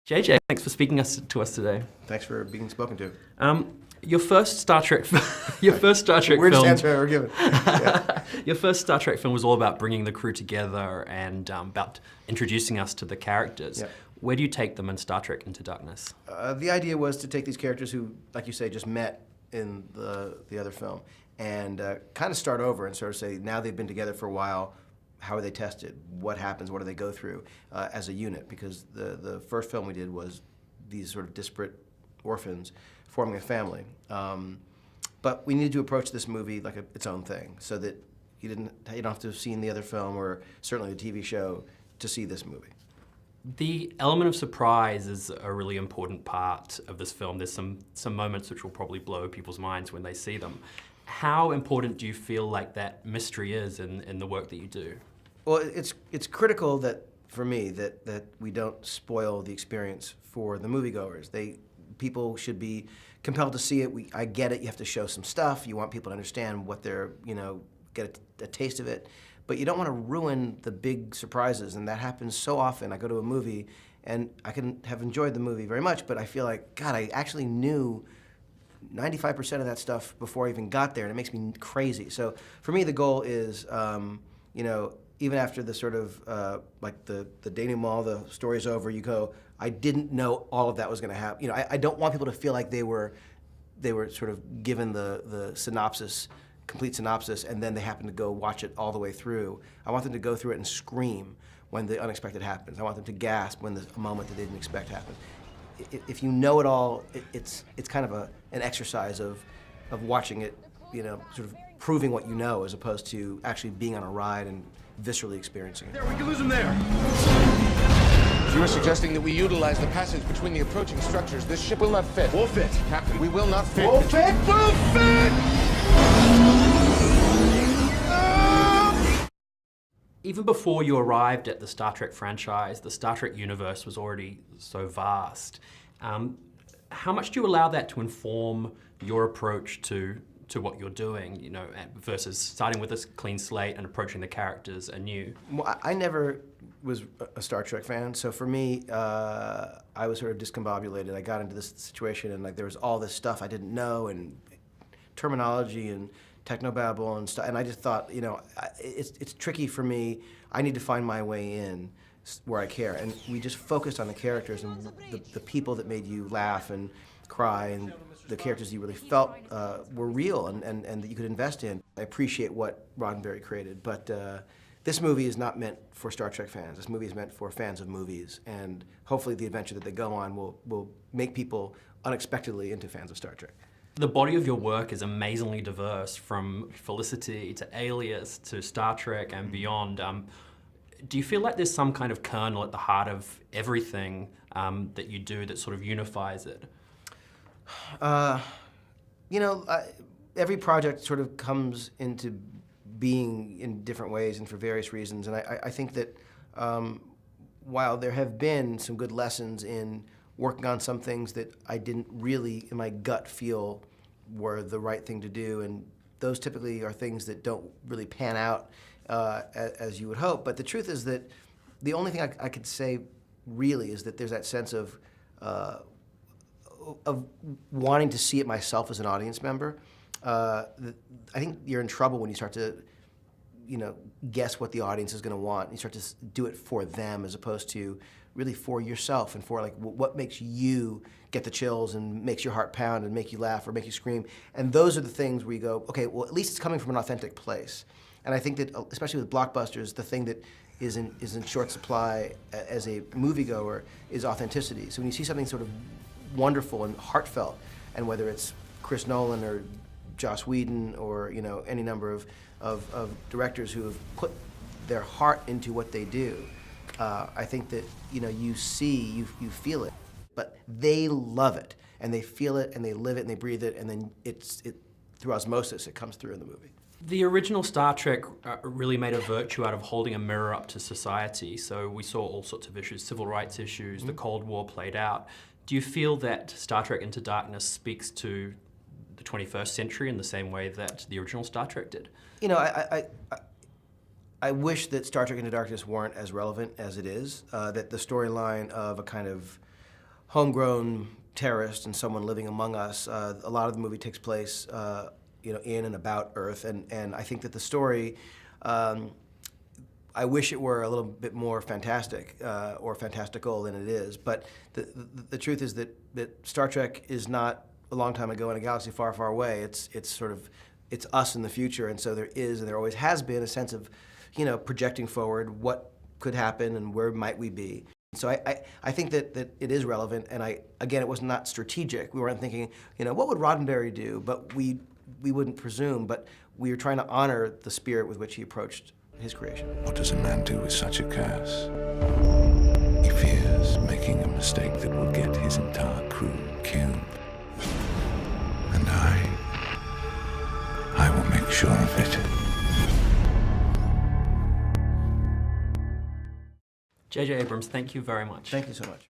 JJ, thanks for speaking to us today. Thanks for being spoken to. Your first Star Trek, your first Star Trek Weirdest film. answer ever given. Yeah. Your first Star Trek film was all about bringing the crew together and about introducing us to the characters. Yeah. Where do you take them in Star Trek Into Darkness? The idea was to take these characters who, like you say, just met in the other film and kind of start over and sort of say, now they've been together for a while, how are they tested? What happens? What do they go through as a unit? Because the first film we did was these sort of disparate orphans forming a family. But we needed to approach this movie like its own thing, so that you don't have to have seen the other film or certainly the TV show to see this movie. The element of surprise is a really important part of this film. There's some moments which will probably blow people's minds when they see them. How important do you feel like that mystery is in the work that you do? Well, it's critical that, for me, that we don't spoil the experience for the moviegoers. People should be compelled to see it. I get it, you have to show some stuff. You want people to understand what they're, get a taste of it. But you don't want to ruin the big surprises, and that happens so often. I go to a movie, and I can have enjoyed the movie very much, but I feel like, God, I actually knew 95% of that stuff before I even got there, and it makes me crazy. So for me, the goal is, even after the sort of, like the denouement, the story's over, you go, I didn't know all of that was going to happen. I don't want people to feel like they were sort of given the synopsis, complete synopsis, and then they happen to go watch it all the way through. I want them to go through it and scream when the unexpected happens. I want them to gasp when a moment that they didn't expect happens. If you know it all, it's kind of an exercise of watching it, sort of proving what you know, as opposed to actually being on a ride and viscerally experiencing it. There, we can lose them there. You are suggesting that we utilize the passage between the approaching structures. This ship will not fit. We'll fit. Captain, we will not fit. We'll fit! We'll fit! Even before you arrived at the Star Trek franchise, the Star Trek universe was already so vast. How much do you allow that to inform your approach to what you're doing, versus starting with this clean slate and approaching the characters anew? Well, I never was a Star Trek fan, so for me, I was sort of discombobulated. I got into this situation, and there was all this stuff I didn't know, and terminology and technobabble and stuff, and I just thought, it's tricky for me. I need to find my way in where I care, and we just focused on the characters and the people that made you laugh and cry, and the characters you really felt were real and that you could invest in. I appreciate what Roddenberry created, but this movie is not meant for Star Trek fans. This movie is meant for fans of movies, and hopefully the adventure that they go on will make people unexpectedly into fans of Star Trek. The body of your work is amazingly diverse, from Felicity to Alias to Star Trek and beyond. Do you feel like there's some kind of kernel at the heart of everything that you do that sort of unifies it? Every project sort of comes into being in different ways and for various reasons, and I think that while there have been some good lessons in working on some things that I didn't really, in my gut, feel were the right thing to do, and those typically are things that don't really pan out as you would hope. But the truth is that the only thing I could say really is that there's that sense of wanting to see it myself as an audience member. I think you're in trouble when you start to guess what the audience is going to want. You start to do it for them as opposed to really for yourself and for what makes you get the chills and makes your heart pound and make you laugh or make you scream. And those are the things where you go, okay, well, at least it's coming from an authentic place. And I think that, especially with blockbusters, the thing that is in short supply as a moviegoer is authenticity. So when you see something sort of wonderful and heartfelt, and whether it's Chris Nolan or Joss Whedon or any number of directors who have put their heart into what they do, I think that you feel it, but they love it and they feel it and they live it and they breathe it, and then it through osmosis it comes through in the movie. The original Star Trek really made a virtue out of holding a mirror up to society. So we saw all sorts of issues, civil rights issues, the Cold War played out. Do you feel that Star Trek Into Darkness speaks to the 21st century in the same way that the original Star Trek did? I wish that Star Trek Into Darkness weren't as relevant as it is, that the storyline of a kind of homegrown terrorist and someone living among us. A lot of the movie takes place, in and about Earth, and I think that the story, I wish it were a little bit more fantastic or fantastical than it is. But the truth is that Star Trek is not a long time ago in a galaxy far, far away. It's us in the future, and so there is, and there always has been, a sense of, projecting forward what could happen and where might we be. So I think that it is relevant, and again, it was not strategic. We weren't thinking, what would Roddenberry do? But we wouldn't presume, but we were trying to honor the spirit with which he approached his creation. What does a man do with such a curse? He fears making a mistake that will get his entire crew killed. And I will make sure of it. J.J. Abrams, thank you very much. Thank you so much.